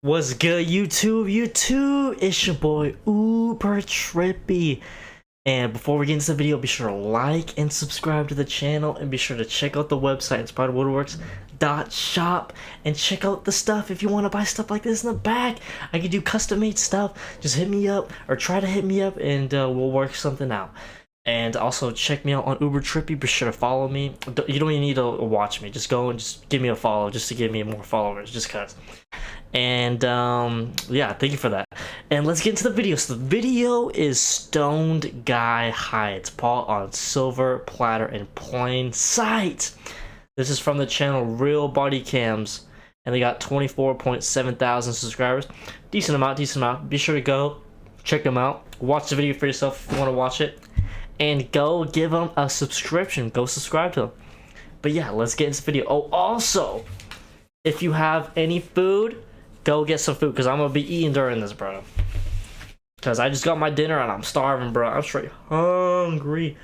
What's good, YouTube? It's your boy Uber Trippy. And before we get into the video, be sure to like and subscribe to the channel, and be sure to check out the website inspiredwoodworks.shop and check out the stuff if you want to buy stuff like this in the back. I can do custom made stuff. Just hit me up or try to hit me up, and we'll work something out. And also check me out on Uber Trippy. Be sure to follow me. You don't even need to watch me. Just go and just give me a follow, just to give me more followers, just cause. And yeah, thank you for that. And let's get into the video. So the video is Stoned Guy Hides Paul on Silver Platter in Plain Sight. This is from the channel Real Body Cams, and they got 24.7 thousand subscribers. Decent amount. Be sure to go check them out. Watch the video for yourself if you want to watch it, and go give them a subscription. Go subscribe to them. But yeah, let's get into the video. Oh, also, if you have any food, go get some food, because I'm gonna be eating during this, bro. Because I just got my dinner and I'm starving, bro. I'm straight hungry.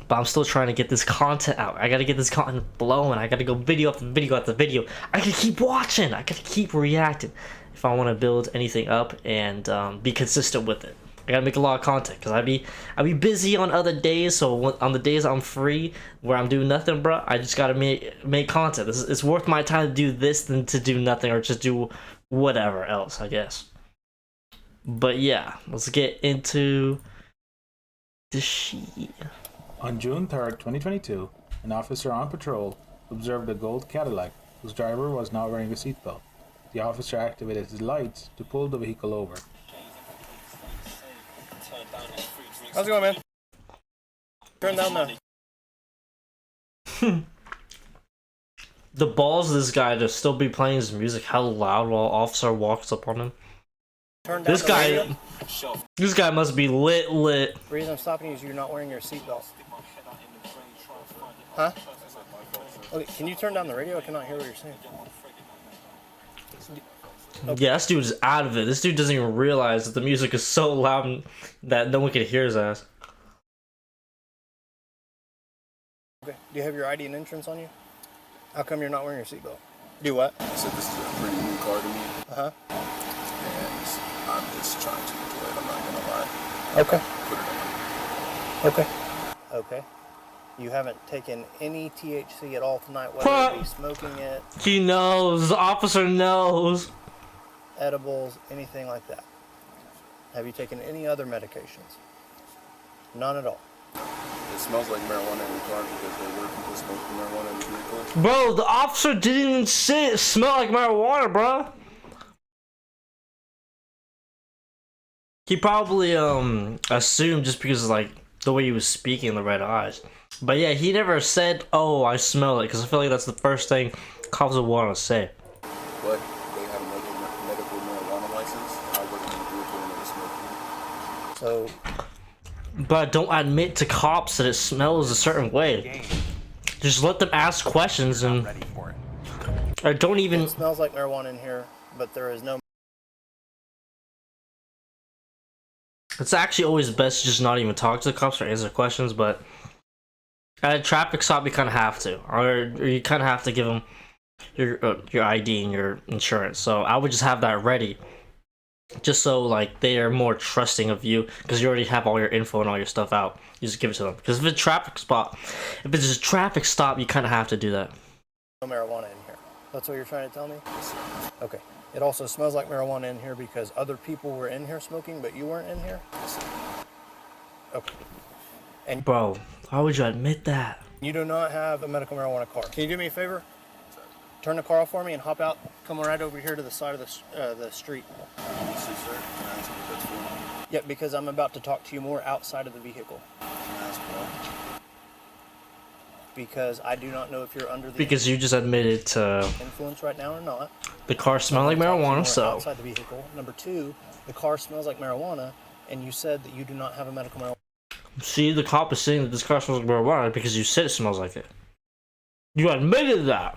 But I'm still trying to get this content out. I gotta get this content flowing. I gotta go video after video after video. I gotta keep watching. I gotta keep reacting if I want to build anything up and be consistent with it. I gotta make a lot of content, because I be busy on other days. So on the days I'm free, where I'm doing nothing, bro, I just gotta make content. It's worth my time to do this than to do nothing or just do whatever else, I guess. But yeah, let's get into the sheet. On June 3rd, 2022, an officer on patrol observed a gold Cadillac whose driver was not wearing a seatbelt. The officer activated his lights to pull the vehicle over. How's it going, man? Turn down the... The balls of this guy to still be playing his music hella loud while officer walks up on him. This guy must be lit. The reason I'm stopping you is you're not wearing your seatbelt. Huh? Okay, can you turn down the radio? I cannot hear what you're saying. Okay. Yeah, this dude's out of it. This dude doesn't even realize that the music is so loud that no one can hear his ass. Okay. Do you have your ID and insurance on you? How come you're not wearing your seatbelt? Do what? I said this is a pretty new car to me. Uh-huh. And I'm just trying to enjoy it, I'm not gonna lie. Okay. Put it on. Okay. You haven't taken any THC at all tonight, whether it be smoking it, He knows. The officer knows. edibles, anything like that. Have you taken any other medications? None at all. It smells like marijuana in the car because there were people smoking marijuana in the vehicle. Bro, the officer didn't even say it smelled like marijuana, bro. He probably assumed just because like the way he was speaking in the red eyes. But yeah, he never said, "Oh, I smell it," because I feel like that's the first thing cops would want to say. But they have a medical marijuana license. I wasn't in the vehicle when they were smoking. So, But don't admit to cops that it smells a certain way. Just let them ask questions and or don't even. it smells like marijuana in here, but there is no... It's actually always best to just not even talk to the cops or answer questions, but at a traffic stop you kind of have to, or you kind of have to give them your ID and your insurance. So I would just have that ready, just so like they are more trusting of you, because you already have all your info and all your stuff out. You just give it to them. Because if it's a traffic stop, you kind of have to do that. No marijuana in here. That's what you're trying to tell me? Okay. It also smells like marijuana in here because other people were in here smoking, but you weren't in here? Okay. And Bro, why would you admit that? you do not have a medical marijuana card. Can you do me a favor? Turn the car off for me and hop out. Come right over here to the side of the street. Honestly, sir, can I ask what that's for? Yeah, because I'm about to talk to you more outside of the vehicle. Can I ask why? Because I do not know if you're under the Because you just admitted to influence right now or not. the car smelling like marijuana, so outside the vehicle. Number two, the car smells like marijuana, and you said that you do not have a medical marijuana. see, the cop is saying that this car smells like marijuana because you said it smells like it. You admitted that.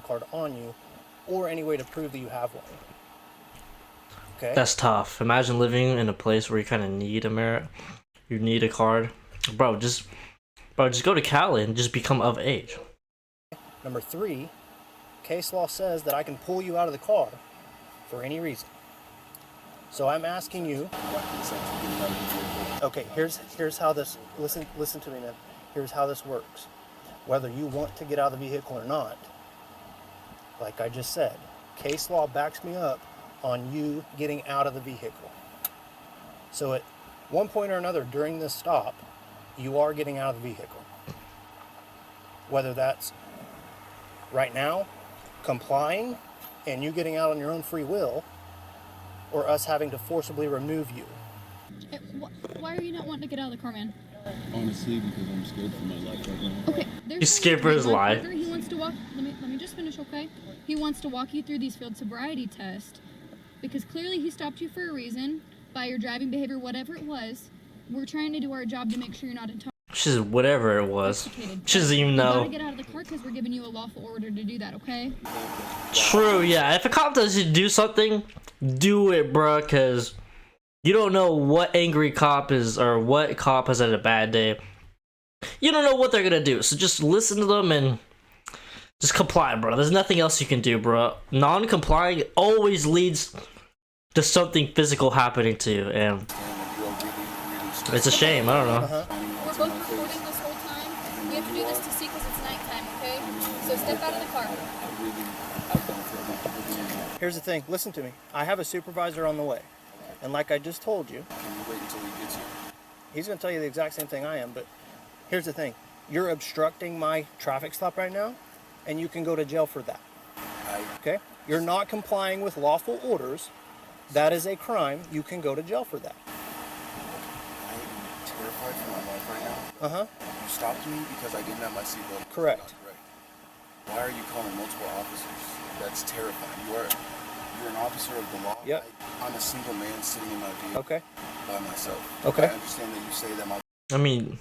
Card on you, or any way to prove that you have one. Okay. That's tough. Imagine living in a place where you kind of need you need a card, bro. Just go to Cali and just become of age. Number three, case law says that I can pull you out of the car for any reason. So I'm asking you. What consent to getting out of the vehicle? Okay, here's how this. Listen to me, man. Here's how this works. Whether you want to get out of the vehicle or not, like I just said, case law backs me up on you getting out of the vehicle. So at one point or another during this stop, you are getting out of the vehicle. Whether that's right now, complying, and you getting out on your own free will, or us having to forcibly remove you. Why are you not wanting to get out of the car, man? Honestly, because I'm scared for my life right now. Okay, there's He's scared for his life. Partner, he wants to walk. Let me just finish, okay? He wants to walk you through these field sobriety tests because clearly he stopped you for a reason by your driving behavior, whatever it was. We're trying to do our job to make sure you're not intoxicated. She's whatever it was. She doesn't even You know. gotta get out of the car because we're giving you a lawful order to do that, okay? True, yeah. If a cop does you do something, do it, bruh, because you don't know what angry cop is or what cop has had a bad day. You don't know what they're gonna do, so just listen to them and just comply, bro. There's nothing else you can do, bro. Non-complying always leads to something physical happening to you, and it's a shame. I don't know. We're both recording this whole time. We have to do this to see because it's nighttime, okay? So step out of the car. Here's the thing, listen to me. I have a supervisor on the way. And like I just told you, Can you wait until he gets here? he's gonna tell you the exact same thing I am, but here's the thing. You're obstructing my traffic stop right now, and you can go to jail for that, okay? You're not complying with lawful orders. That is a crime. You can go to jail for that. I am terrified for my life right now. Uh-huh, You stopped me because I didn't have my seatbelt. Correct. Right. Why are you calling multiple officers? That's terrifying. You're an officer of the law. Yep. I'm a single man sitting in my vehicle okay, by myself. Okay. I understand that you say that my I mean,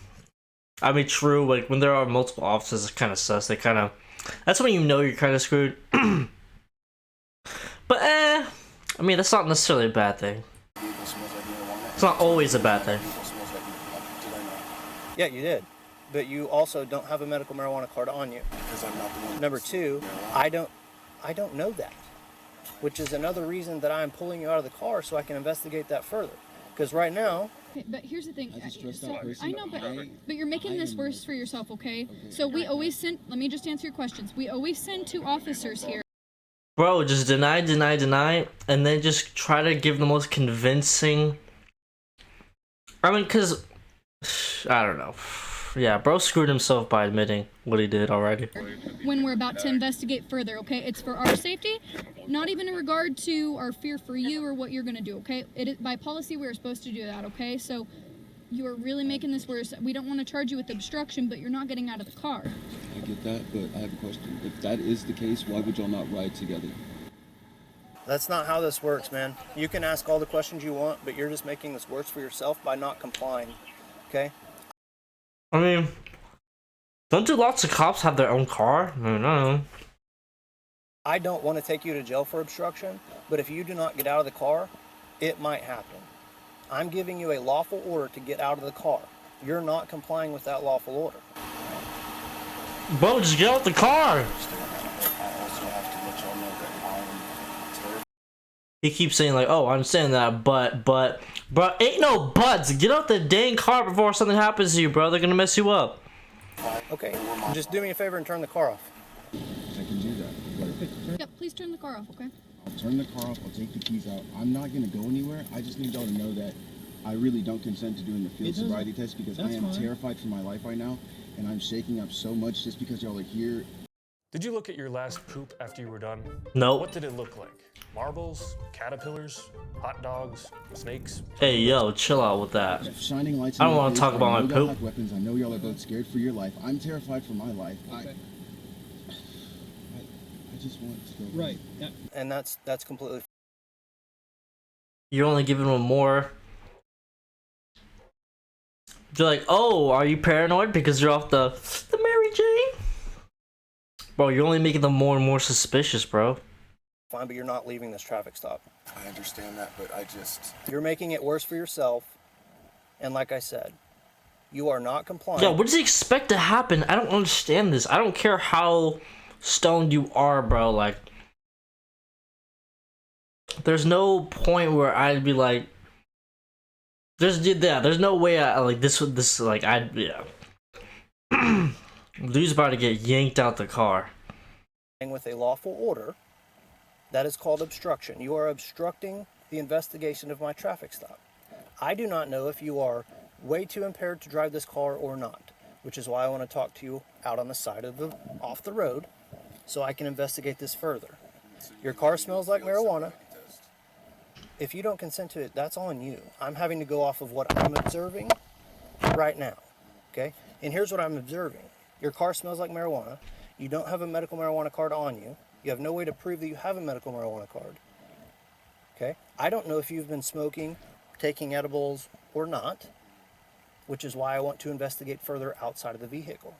true. Like when there are multiple officers, it's kind of sus. That's when you know you're kind of screwed. But I mean, that's not necessarily a bad thing. vehicle smells like marijuana. It's not always a bad thing. Vehicle smells like marijuana. Did I not? yeah, you did. But you also don't have a medical marijuana card on you. Because I'm not the one. Number two, marijuana. I don't know that, which is another reason that I'm pulling you out of the car so I can investigate that further. Because right now, Okay, but here's the thing. As a stressed So, out person, I know, but I you're making this am- worse for yourself, okay? So we always send. Let me just answer your questions. We always send 2 officers here. Bro, just deny, and then just try to give the most convincing. I mean, cause I don't know. Yeah, bro screwed himself by admitting what he did already. When we're about to investigate further, okay? It's for our safety, not even in regard to our fear for you or what you're gonna do, okay? It is, by policy, we're supposed to do that, okay? So you are really making this worse. We don't want to charge you with obstruction, but you're not getting out of the car. I get that, but I have a question. If that is the case, why would y'all not ride together? that's not how this works, man. You can ask all the questions you want, but you're just making this worse for yourself by not complying, okay? I mean, don't do lots of cops have their own car? I don't know. I don't want to take you to jail for obstruction, but if you do not get out of the car, it might happen. I'm giving you a lawful order to get out of the car. You're not complying with that lawful order. Bro, just get out the car! I also have to let y'all know that I'm terrified. He keeps saying like, oh, I'm saying that, but, bro, ain't no buts. Get out the dang car before something happens to you, bro. They're gonna mess you up. Okay, just do me a favor and turn the car off. I can do that. But Yep, please turn the car off, okay? I'll turn the car off. I'll take the keys out. I'm not going to go anywhere. I just need y'all to know that I really don't consent to doing the field sobriety test because I am terrified for my life right now. And I'm shaking up so much just because y'all are here. Did you look at your last poop after you were done? Nope. What did it look like? Marbles? Caterpillars? Hot dogs? Snakes? Hey, yo, chill out with that. Shining lights. I don't in my wanna face. talk about I my know y'all poop. have weapons. I know y'all are both scared for your life. I'm terrified for my life. I just want to go. Right. Yeah. And that's completely You're only giving them more. You're like, oh, are you paranoid because you're off the Mary Jane? Bro, you're only making them more and more suspicious, bro. fine, but you're not leaving this traffic stop. I understand that, but I just. You're making it worse for yourself. And like I said, you are not complying. Yeah, what does he expect to happen? I don't understand this. I don't care how stoned you are, bro. Like, there's no point where I'd be like, there's no way I like this like I'd yeah. Dude's about to get yanked out the car. With a lawful order, that is called obstruction. You are obstructing the investigation of my traffic stop. I do not know if you are way too impaired to drive this car or not, which is why I want to talk to you out on the side of the off the road so I can investigate this further. Your car smells like marijuana. If you don't consent to it, that's on you. I'm having to go off of what I'm observing right now, okay? And here's what I'm observing. Your car smells like marijuana. You don't have a medical marijuana card on you. You have no way to prove that you have a medical marijuana card, okay? I don't know if you've been smoking, taking edibles, or not, which is why I want to investigate further outside of the vehicle.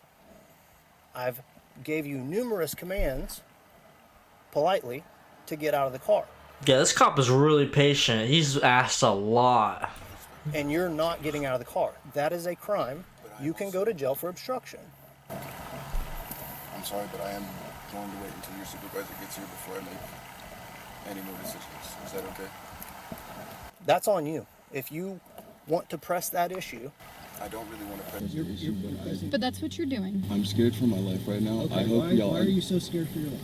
I've gave you numerous commands, politely, to get out of the car. Yeah, this cop is really patient. He's asked a lot. And you're not getting out of the car. That is a crime. You can go to jail for obstruction. I'm sorry, but I am going to wait until your supervisor gets here before I make any more decisions. Is that okay? That's on you. If you want to press that issue. I don't really want to press But that's what you're doing. I'm scared for my life right now. Okay, I hope y'all. why are you so scared for your life?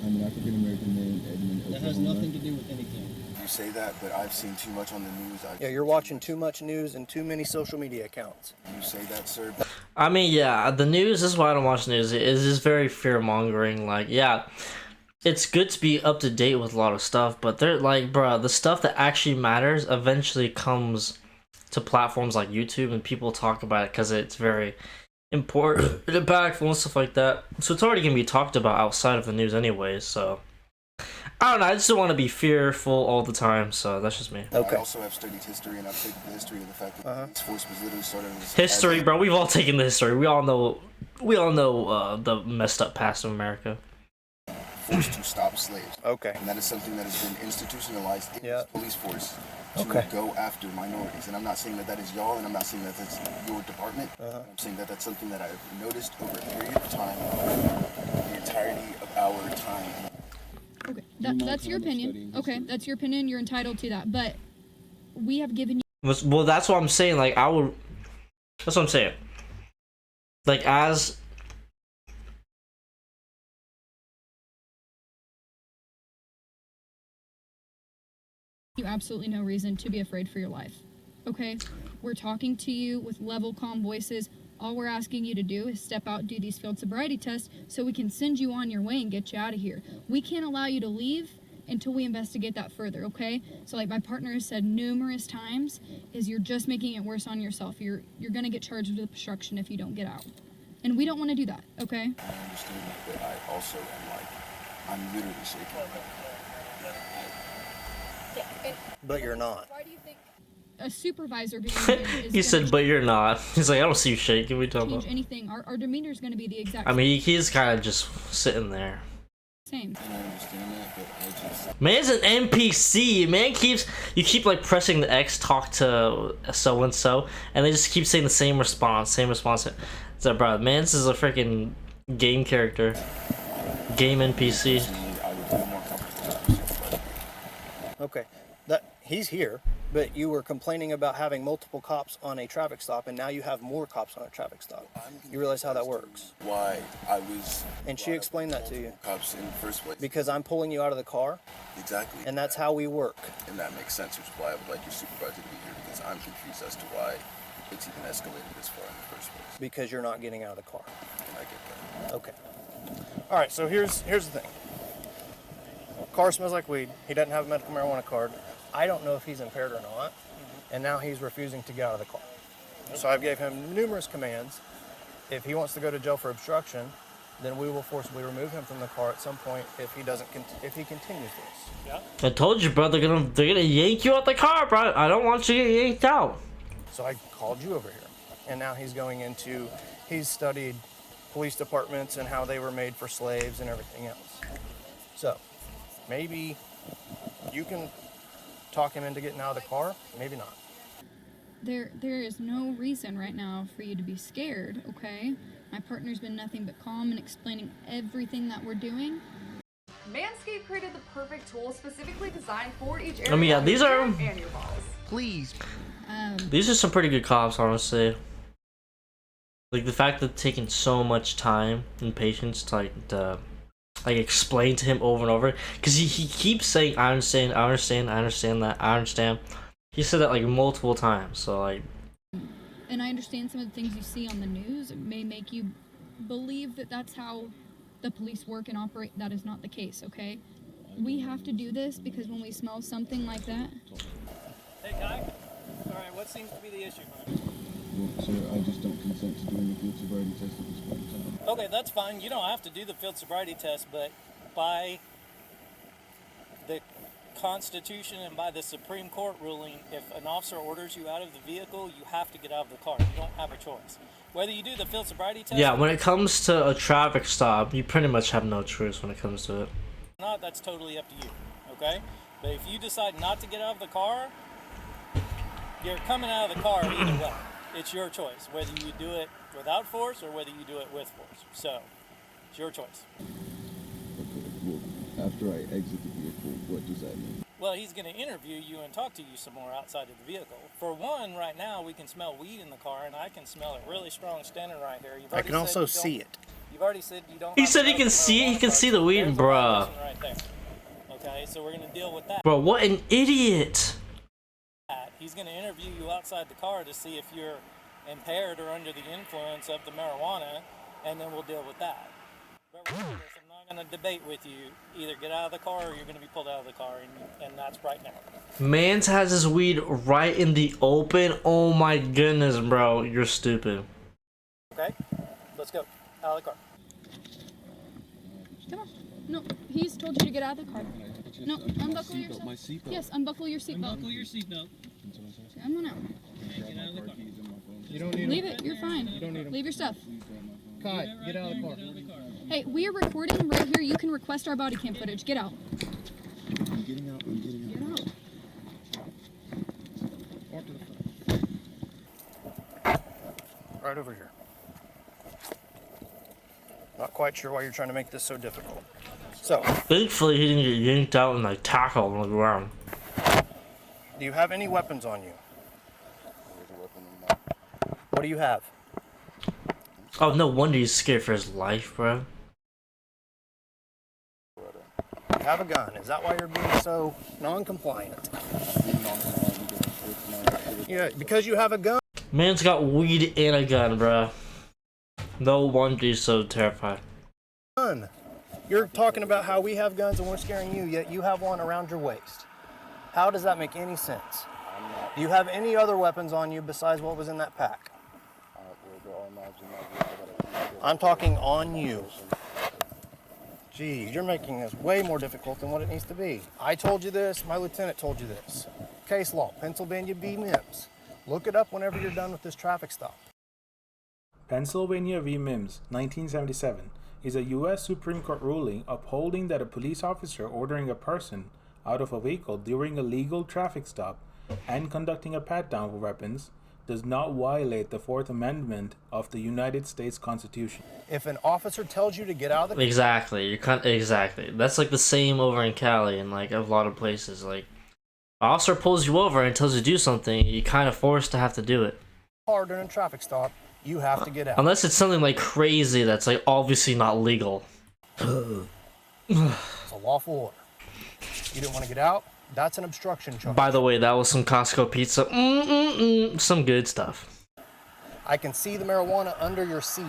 I'm an African American man, Edmond, That has Oklahoma. nothing to do with anything. You say that, but I've seen too much on the news. Yeah, you're watching too much news and too many social media accounts. You say that, sir. I mean, yeah, the news, this is why I don't watch news. It is just very fear-mongering. Like, yeah, it's good to be up to date with a lot of stuff, but they're like, bruh, the stuff that actually matters eventually comes to platforms like YouTube, and people talk about it because it's very important and impactful and stuff like that. So it's already going to be talked about outside of the news anyways, so I don't know, I just don't want to be fearful all the time, so that's just me. Okay. I also have studied history, and I've taken the history of the fact that the police force was literally started as History, bro, we've all taken the history. We all know the messed up past of America. forced to stop slaves. Okay. And that is something that has been institutionalized in this police force to Okay. go after minorities. And I'm not saying that that is y'all, and I'm not saying that that's your department. I'm saying that that's something that I've noticed over a period of time, the entirety of our time. Okay, that's your opinion. Okay, that's your opinion. You're entitled to that. But we have given you. Well, that's what I'm saying. Like, that's what I'm saying. Like, as You absolutely no reason to be afraid for your life. Okay? We're talking to you with level, calm voices. All we're asking you to do is step out, do these field sobriety tests so we can send you on your way and get you out of here. We can't allow you to leave until we investigate that further, okay? So like my partner has said numerous times, is you're just making it worse on yourself. You're gonna get charged with obstruction if you don't get out. And we don't want to do that, okay? I understand that, but I also am like, I'm literally shaking. But you're not. Why do you think a supervisor being here is he said, but you're not. He's like, I don't see you shaking. We talking change about. anything? Our demeanor is going to be the exact I mean, he's kind of just sitting there. same. And I understand that, but I just... Man's an NPC. Man you keep like pressing the X, talk to so and so, and they just keep saying the same response. It's like, bro, man, this is a freaking game character, game NPC. I would feel more comfortable. Okay. He's here, but you were complaining about having multiple cops on a traffic stop, and now you have more cops on a traffic stop. You realize how that works? Why I was... And she explained that to you. Cops in the first place. Because I'm pulling you out of the car, Exactly. and that's how we work. And that makes sense, which is why I would like your supervisor to be here, because I'm confused as to why it's even escalated this far in the first place. Because you're not getting out of the car. And I get that. Okay. All right, so here's the thing. Car smells like weed. He doesn't have a medical marijuana card. I don't know if he's impaired or not, and now he's refusing to get out of the car. So I've gave him numerous commands. If he wants to go to jail for obstruction, then we will forcibly remove him from the car at some point if he continues this. I told you, bro. They're gonna yank you out the car, bro. I don't want you to get yanked out. So I called you over here, and now he's studied police departments and how they were made for slaves and everything else. So maybe you can talk him into getting out of the car, maybe not. There is no reason right now for you to be scared, okay? My partner's been nothing but calm and explaining everything that we're doing. Manscaped created the perfect tool specifically designed for each area. I mean, yeah, of these your are- hair and your balls. Please. These are some pretty good cops, honestly. Like the fact that it's taking so much time and patience to like explain to him over and over, because he keeps saying, I understand, I understand, I understand that, I understand. He said that like multiple times, so like. And I understand some of the things you see on the news. It may make you believe that that's how the police work and operate. That is not the case, okay? We have to do this because when we smell something like that. Hey, Kai. Alright, what seems to be the issue? Well, sir, I just don't consent to doing the field sobriety test at this point in time. Okay, that's fine. You don't have to do the field sobriety test, but by the Constitution and by the Supreme Court ruling, if an officer orders you out of the vehicle, you have to get out of the car. You don't have a choice. Whether you do the field sobriety test Yeah, when it comes to a traffic stop, you pretty much have no choice when it comes to it. or not, that's totally up to you, okay? But if you decide not to get out of the car, you're coming out of the car either way. It's your choice, whether you do it without force or whether you do it with force. So, it's your choice. Okay, well, after I exit the vehicle, what does that mean? Well, he's going to interview you and talk to you some more outside of the vehicle. For one, right now, we can smell weed in the car, and I can smell it really strong standing right here. You've I already can said also you don't- see it. You've already said you don't. He have said he to can smoke see- he marijuana can see the cards. weed, There's a bruh. violation right there. Okay, so we're going to deal with that. Bro, what an idiot! He's going to interview you outside the car to see if you're impaired or under the influence of the marijuana, and then we'll deal with that. But regardless, I'm not going to debate with you. Either get out of the car or you're going to be pulled out of the car, and that's right now. Mans has his weed right in the open. Oh my goodness, bro, you're stupid. Okay? Let's go. Out of the car. Come on. No, he's told you to get out of the car. No, unbuckle your My seatbelt. seatbelt. Yes, unbuckle your seatbelt. Unbuckle your seatbelt. Come on out. Get out of the car. You don't need Leave it. You're fine. You don't need them. Leave your stuff. Kai, get out of the car. Hey, we are recording right here. You can request our body cam footage. Get out. I'm getting out. I'm getting out. Get out. Walk to the front. Right over here. Not quite sure why you're trying to make this so difficult. So, Thankfully, he didn't get yanked out and like tackled on the ground. do you have any weapons on you? There's a weapon in my What do you have? Oh, no wonder he's scared for his life, bro. You have a gun. Is that why you're being so non-compliant? Yeah, because you have a gun. Man's got weed and a gun, bro. No wonder he's so terrified. You're talking about how we have guns and we're scaring you, yet you have one around your waist. How does that make any sense? Do you have any other weapons on you besides what was in that pack? I'm talking on you. Gee, you're making this way more difficult than what it needs to be. I told you this, my lieutenant told you this. Case law, Pennsylvania v. Mims. Look it up whenever you're done with this traffic stop. Pennsylvania v. Mims, 1977, is a U.S. Supreme Court ruling upholding that a police officer ordering a person out of a vehicle during a legal traffic stop and conducting a pat-down for weapons does not violate the Fourth Amendment of the United States Constitution. If an officer tells you to get out of the Exactly. You can't. Exactly. That's like the same over in Cali and like a lot of places. Like, officer pulls you over and tells you to do something, you kind of forced to have to do it. car during a traffic stop, you have to get out. Unless it's something like crazy that's like obviously not legal. It's a lawful order. You didn't want to get out? That's an obstruction charge. By the way, that was some Costco pizza. Some good stuff. I can see the marijuana under your seat.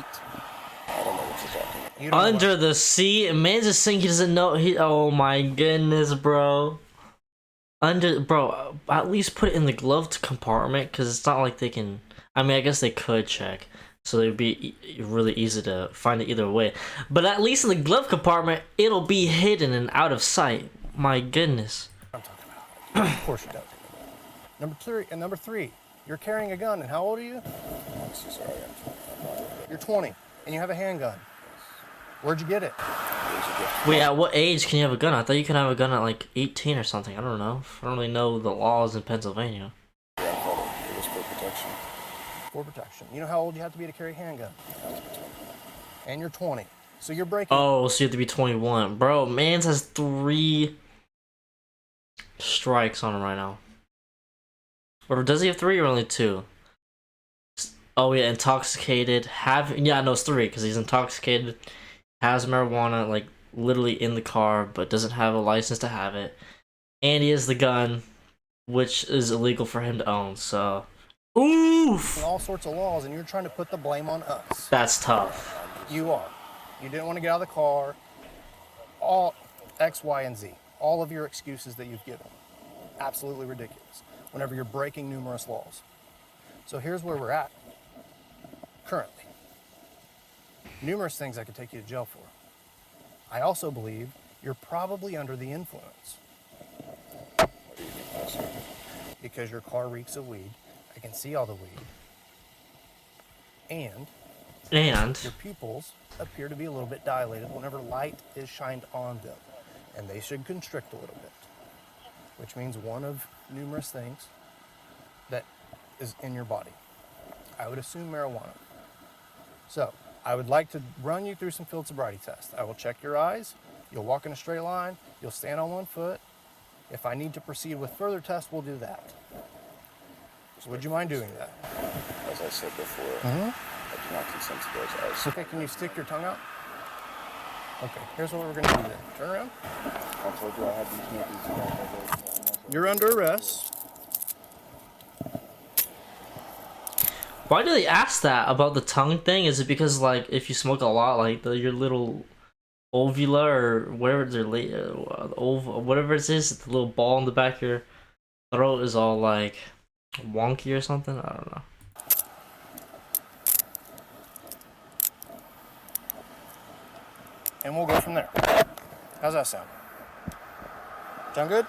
I don't know what you're talking about. You don't know Under the seat? Man's just saying he doesn't know. Oh my goodness, bro. Bro, at least put it in the glove compartment, because it's not like they can. I mean, I guess they could check, so it'd be really easy to find it either way. But at least in the glove compartment, it'll be hidden and out of sight. My goodness. what I'm talking about. Of course you don't. Number three, you're carrying a gun, and how old are you? Sorry, You're 20, and you have a handgun. Where'd you get it? Wait, at what age can you have a gun? I thought you could have a gun at like 18 or something. I don't know. I don't really know the laws in Pennsylvania. It was for protection. For protection. You know how old you have to be to carry a handgun? And you're 20. So you're breaking. Oh, so you have to be 21. Bro, Mans has 3 strikes on him right now. Or does he have 3 or only 2? Oh yeah, intoxicated. No, it's 3 because he's intoxicated. Has marijuana like literally in the car, but doesn't have a license to have it. And he has the gun, which is illegal for him to own. So, oof. All sorts of laws, and you're trying to put the blame on us. That's tough. You are. You didn't want to get out of the car. All X, Y, and Z. All of your excuses that you've given. Absolutely ridiculous. Whenever you're breaking numerous laws. So here's where we're at. Currently. Numerous things I could take you to jail for. I also believe you're probably under the influence. Because your car reeks of weed. I can see all the weed. And your pupils appear to be a little bit dilated whenever light is shined on them. And they should constrict a little bit. Which means one of numerous things that is in your body. I would assume marijuana. So, I would like to run you through some field sobriety tests. I will check your eyes. You'll walk in a straight line. You'll stand on one foot. If I need to proceed with further tests, we'll do that. So would you mind doing that? As I said before, I do not consent to those eyes. Okay, can you stick your tongue out? Okay, here's what we're gonna do then. Turn around. I told you I had these methods. You're under arrest. Why do they ask that about the tongue thing? Is it because like if you smoke a lot, like your little ovula or whatever whatever it is, the little ball in the back of your throat is all like wonky or something? I don't know. And we'll go from there. How's that sound? Sound good?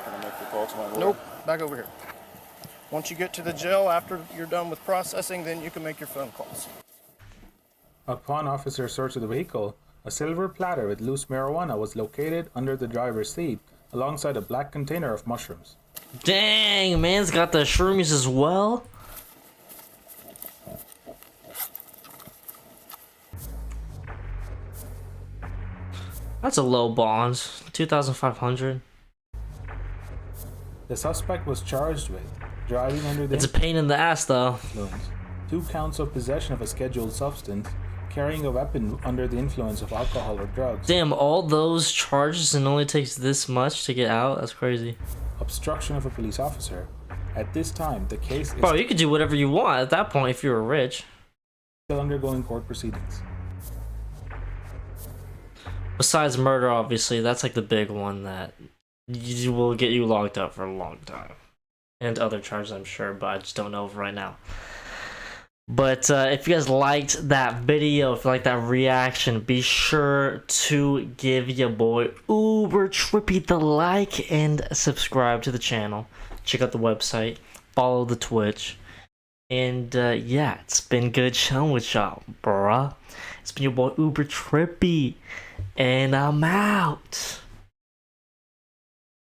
Can I make the call to my lawyer? Nope. Back over here. Once you get to the jail, after you're done with processing, then you can make your phone calls. Upon officer search of the vehicle, a silver platter with loose marijuana was located under the driver's seat, alongside a black container of mushrooms. Dang, man's got the shroomies as well. That's a low bond, 2,500. The suspect was charged with driving under the It's a pain in the ass though. influence, 2 counts of possession of a scheduled substance, carrying a weapon under the influence of alcohol or drugs. Damn, all those charges and only takes this much to get out? That's crazy. Obstruction of a police officer. At this time, the case is Bro, you could do whatever you want at that point if you were rich. still undergoing court proceedings. Besides murder, obviously, that's like the big one that will get you locked up for a long time. And other charges, I'm sure, but I just don't know right now. But if you guys liked that video, if you liked that reaction, be sure to give your boy Uber Trippy the like and subscribe to the channel. Check out the website, follow the Twitch. And yeah, it's been good chilling with y'all, bruh. It's been your boy Uber Trippy, and I'm out.